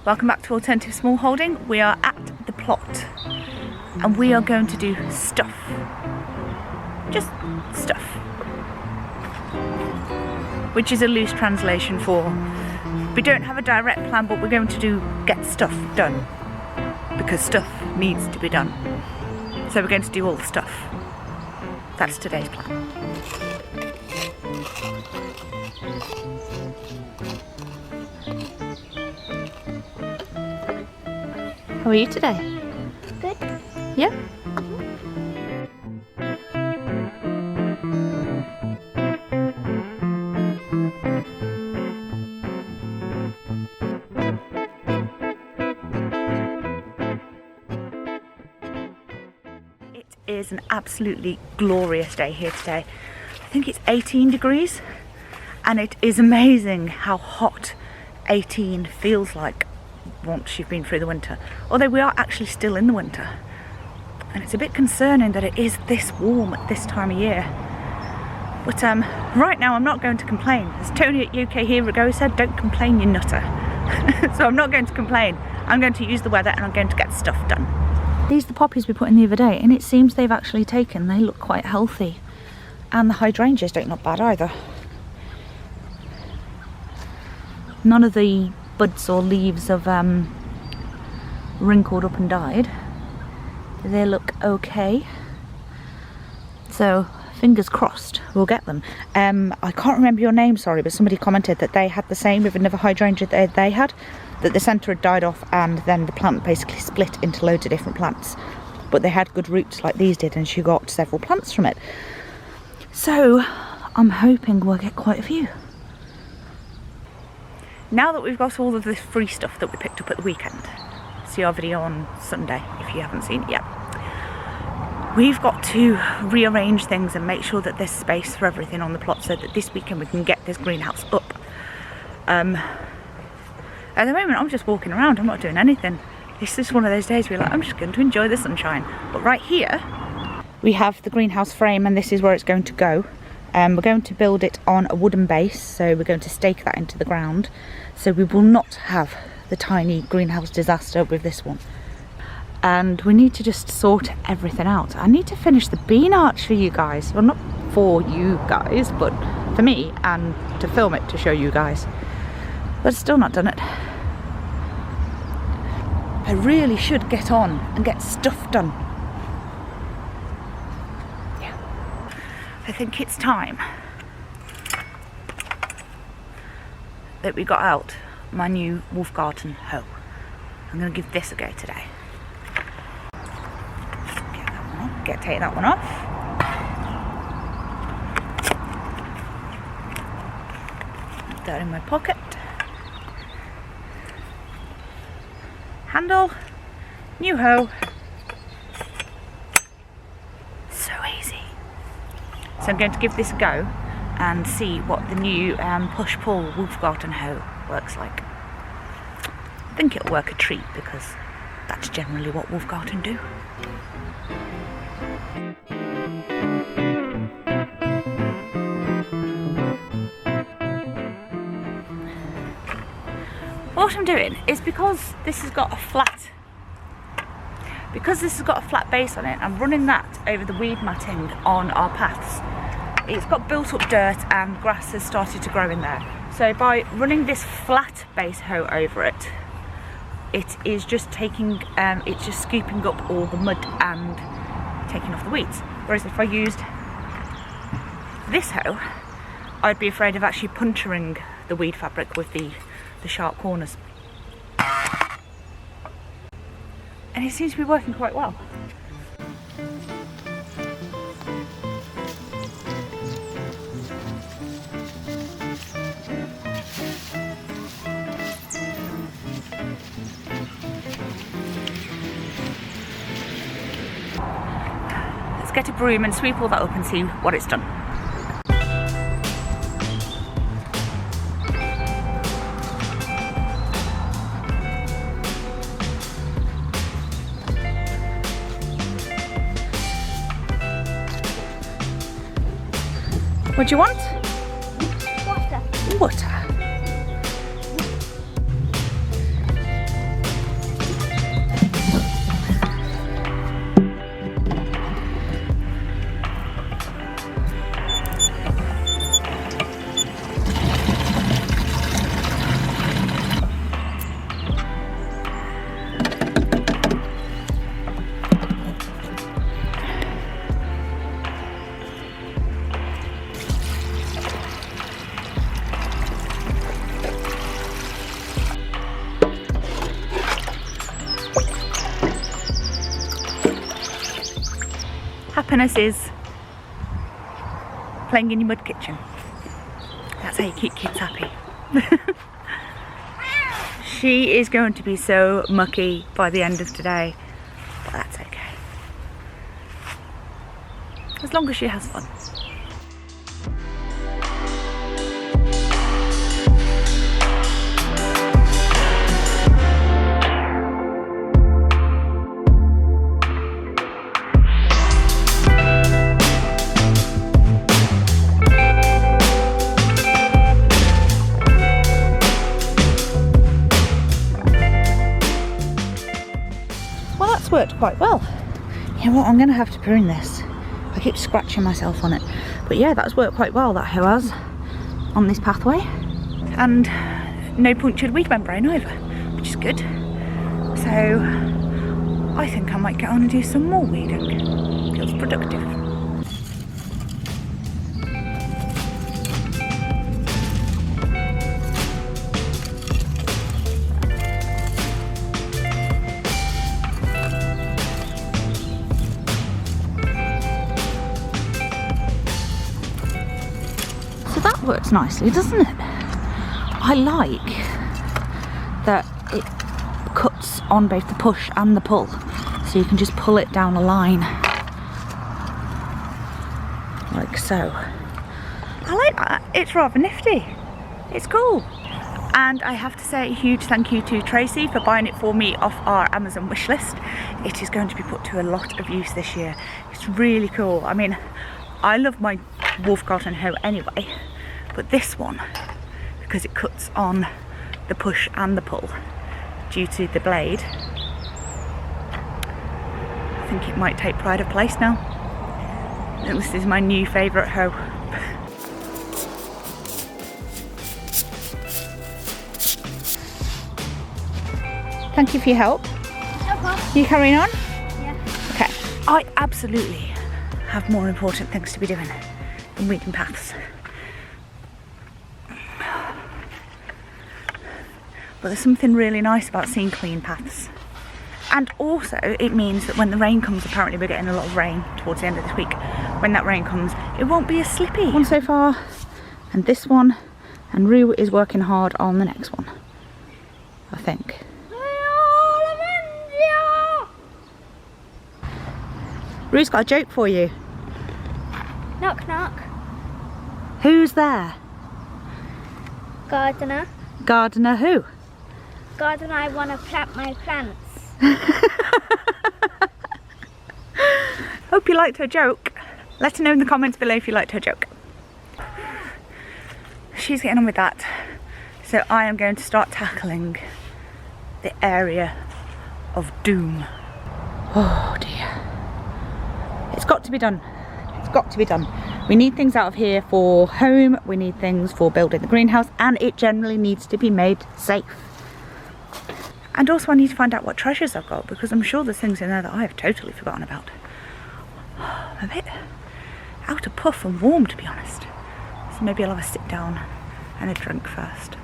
Welcome back to Alternative Small Holding. We are at the plot and we are going to do stuff. Just stuff. Which is a loose translation for we don't have a direct plan, but we're going to get stuff done. Because stuff needs to be done. So we're going to do all the stuff. That's today's plan. How are you today? Good. Yeah? It is an absolutely glorious day here today. I think it's 18 degrees and it is amazing how hot 18 feels like once you've been through the winter, although we are actually still in the winter, and it's a bit concerning that it is this warm at this time of year. But right now I'm not going to complain. As Tony at UK Hero said, don't complain, you nutter. So I'm not going to complain. I'm going to use the weather and I'm going to get stuff done. These are the poppies we put in the other day, and it seems they've actually taken. They look quite healthy, and the hydrangeas don't look bad either. None of the buds or leaves have wrinkled up and died. They look okay. So fingers crossed we'll get them. I can't remember your name, sorry, but somebody commented that they had the same with another hydrangea that they had, that the centre had died off and then the plant basically split into loads of different plants. But they had good roots like these did, and she got several plants from it. So I'm hoping we'll get quite a few. Now that we've got all of this free stuff that we picked up at the weekend, see our video on Sunday if you haven't seen it yet, we've got to rearrange things and make sure that there's space for everything on the plot so that this weekend we can get this greenhouse up. At the moment I'm just walking around, I'm not doing anything. It's just one of those days where you're like, I'm just going to enjoy the sunshine. But right here we have the greenhouse frame, and this is where it's going to go. We're going to build it on a wooden base, so we're going to stake that into the ground, so we will not have the tiny greenhouse disaster with this one. And we need to just sort everything out. I need to finish the bean arch for you guys. Well, not for you guys, but for me, and to film it to show you guys. But I've still not done it. I really should get on and get stuff done. I think it's time that we got out my new Wolfe garden hoe. I'm going to give this a go today. Get that one off. Take that one off. Put that in my pocket. Handle, new hoe. So easy. So I'm going to give this a go and see what the new push-pull Wolfe garden hoe works like. I think it'll work a treat because that's generally what Wolfe garden do. What I'm doing is because this has got a flat base on it, I'm running that over the weed matting on our paths. It's got built up dirt and grass has started to grow in there. So by running this flat base hoe over it, it is just taking, it's just scooping up all the mud and taking off the weeds. Whereas if I used this hoe, I'd be afraid of actually puncturing the weed fabric with the sharp corners. And it seems to be working quite well. Let's get a broom and sweep all that up and see what it's done. What do you want? Water. Water. Happiness is playing in your mud kitchen. That's how you keep kids happy. She is going to be so mucky by the end of today, but that's okay. As long as she has fun. Worked quite well. You know what, I'm gonna have to prune this. I keep scratching myself on it, but yeah, that's worked quite well, that hoe has, on this pathway. And no punctured weed membrane either, which is good. So I think I might get on and do some more weeding. Feels productive. Works nicely, doesn't it? I like that it cuts on both the push and the pull, so you can just pull it down a line like so. I like that. It's rather nifty. It's cool. And I have to say a huge thank you to Tracy for buying it for me off our Amazon wish list. It is going to be put to a lot of use this year. It's really cool. I mean, I love my Wolfe garden hoe anyway, but this one, because it cuts on the push and the pull due to the blade, I think it might take pride of place now. And this is my new favourite hoe. Thank you for your help. No problem. You carrying on? Yeah. Okay. I absolutely have more important things to be doing than weeding paths. But there's something really nice about seeing clean paths. And also it means that when the rain comes, apparently we're getting a lot of rain towards the end of this week, when that rain comes it won't be as slippy. One so far, and this one, and Rue is working hard on the next one, I think. Rue's got a joke for you. Knock knock. Who's there? Gardener. Gardener who? Gardener, I want to plant my plants. Hope you liked her joke. Let her know in the comments below if you liked her joke. She's getting on with that. So I am going to start tackling the area of doom. Oh dear. It's got to be done. It's got to be done. We need things out of here for home, we need things for building the greenhouse, and it generally needs to be made safe. And also I need to find out what treasures I've got, because I'm sure there's things in there that I have totally forgotten about. I'm a bit out of puff and warm, to be honest. So maybe I'll have a sit down and a drink first.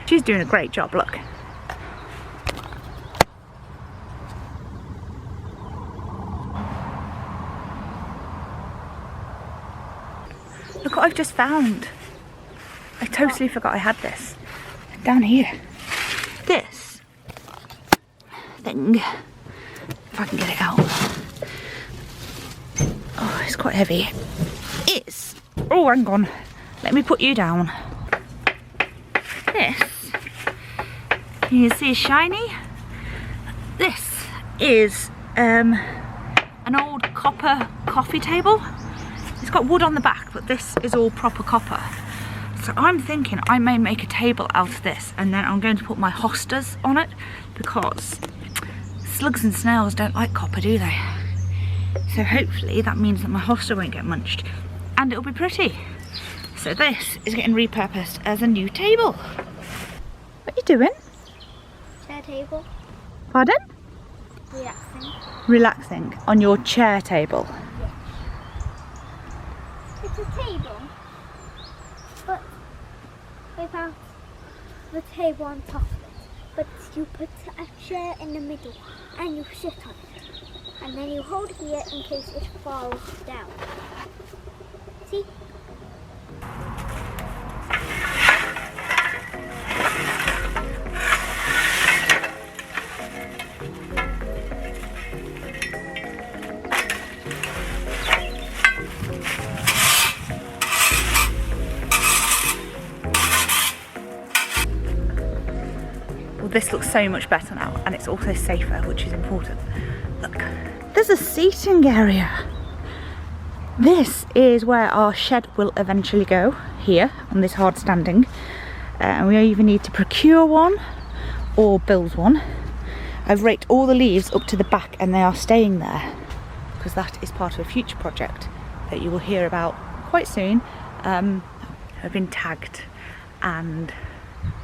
She's doing a great job, look. Look what I've just found. I totally forgot I had this. Down here. This thing, if I can get it out. Oh, it's quite heavy. It's, oh hang on, let me put you down. This, you can see it's shiny. This is an old copper coffee table. It's got wood on the back, but this is all proper copper. So I'm thinking I may make a table out of this, and then I'm going to put my hostas on it, because slugs and snails don't like copper, do they? So hopefully that means that my hosta won't get munched, and it'll be pretty. So this is getting repurposed as a new table. What are you doing? Chair table. Pardon? Relaxing. Relaxing on your chair table. It's a table, but without the table on top of it. But you put a chair in the middle and you sit on it. and then you hold here in case it falls down. See? Well, this looks so much better now, and it's also safer, which is important. Look, there's a seating area. This is where our shed will eventually go, here on this hard standing. And we either need to procure one or build one. I've raked all the leaves up to the back and they are staying there because that is part of a future project that you will hear about quite soon. I've been tagged and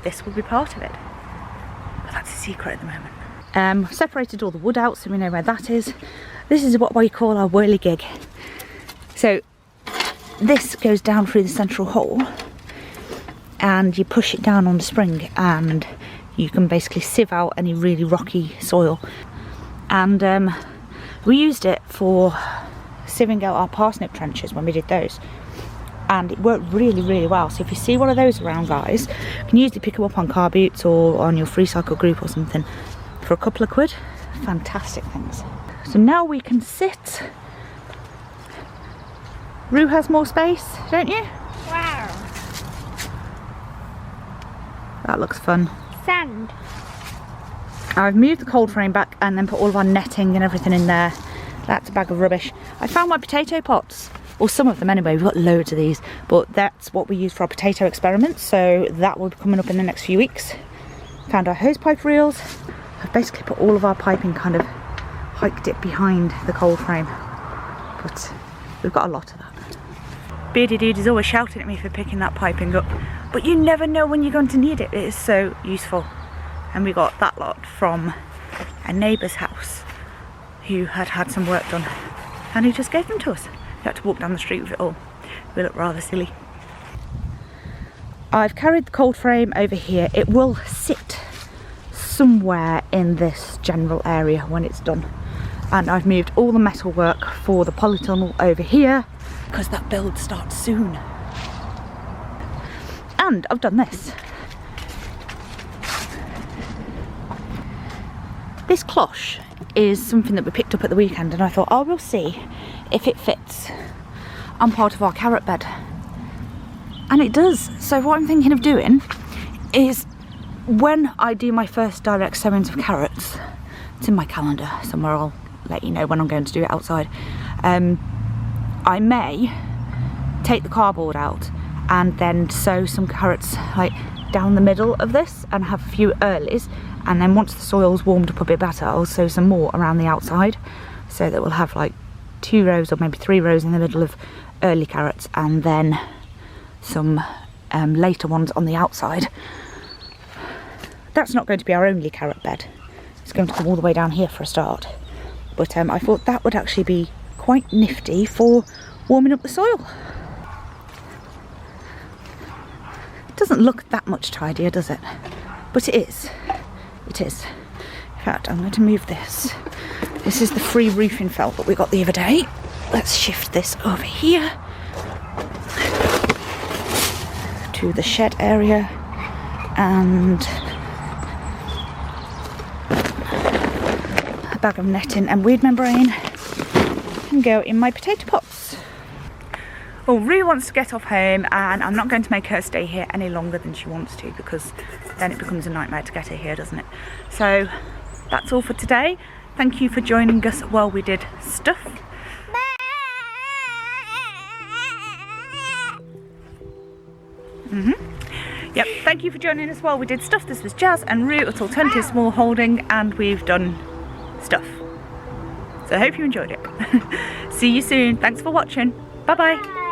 this will be part of it. But that's a secret at the moment. Separated all the wood out so we know where that is. This is what we call our whirligig. So this goes down through the central hole and you push it down on the spring and you can basically sieve out any really rocky soil. And we used it for sieving out our parsnip trenches when we did those. And it worked really, really well. So if you see one of those around, guys, you can usually pick them up on car boots or on your free cycle group or something for a couple of quid. Fantastic things. So now we can sit. Rue has more space, don't you? Wow. That looks fun. Sand. I've moved the cold frame back and then put all of our netting and everything in there. That's a bag of rubbish. I found my potato pots. Or some of them anyway, we've got loads of these, but that's what we use for our potato experiments, so that will be coming up in the next few weeks. Found our hose pipe reels. I've basically put all of our piping, kind of hiked it behind the cold frame, but we've got a lot of that. Beardy Dude is always shouting at me for picking that piping up, but you never know when you're going to need it. It is so useful. And we got that lot from a neighbour's house who had some work done, and he just gave them to us. We had to walk down the street with it all. We look rather silly. I've carried the cold frame over here. It will sit somewhere in this general area when it's done. And I've moved all the metal work for the polytunnel over here because that build starts soon. And I've done this. This cloche is something that we picked up at the weekend and I thought, oh, we'll see if it fits on part of our carrot bed. And it does. So what I'm thinking of doing is when I do my first direct sowings of carrots, it's in my calendar somewhere, I'll let you know when I'm going to do it outside, I may take the cardboard out and then sow some carrots like down the middle of this and have a few earlies, and then once the soil's warmed up a bit better I'll sow some more around the outside so that we'll have like 2 rows or maybe 3 rows in the middle of early carrots and then some later ones on the outside. That's not going to be our only carrot bed. It's going to come all the way down here for a start. But I thought that would actually be quite nifty for warming up the soil. It doesn't look that much tidier, does it? But it is. It is. In fact, I'm going to move this. This is the free roofing felt that we got the other day. Let's shift this over here to the shed area, and a bag of netting and weed membrane can go in my potato pots. Well, Rue wants to get off home and I'm not going to make her stay here any longer than she wants to, because then it becomes a nightmare to get her here, doesn't it? So that's all for today. Thank you for joining us while we did stuff. Yep, thank you for joining us while we did stuff. This was Jazz and Rue at Alternative Small Holding, and we've done stuff. So I hope you enjoyed it. See you soon. Thanks for watching. Bye bye.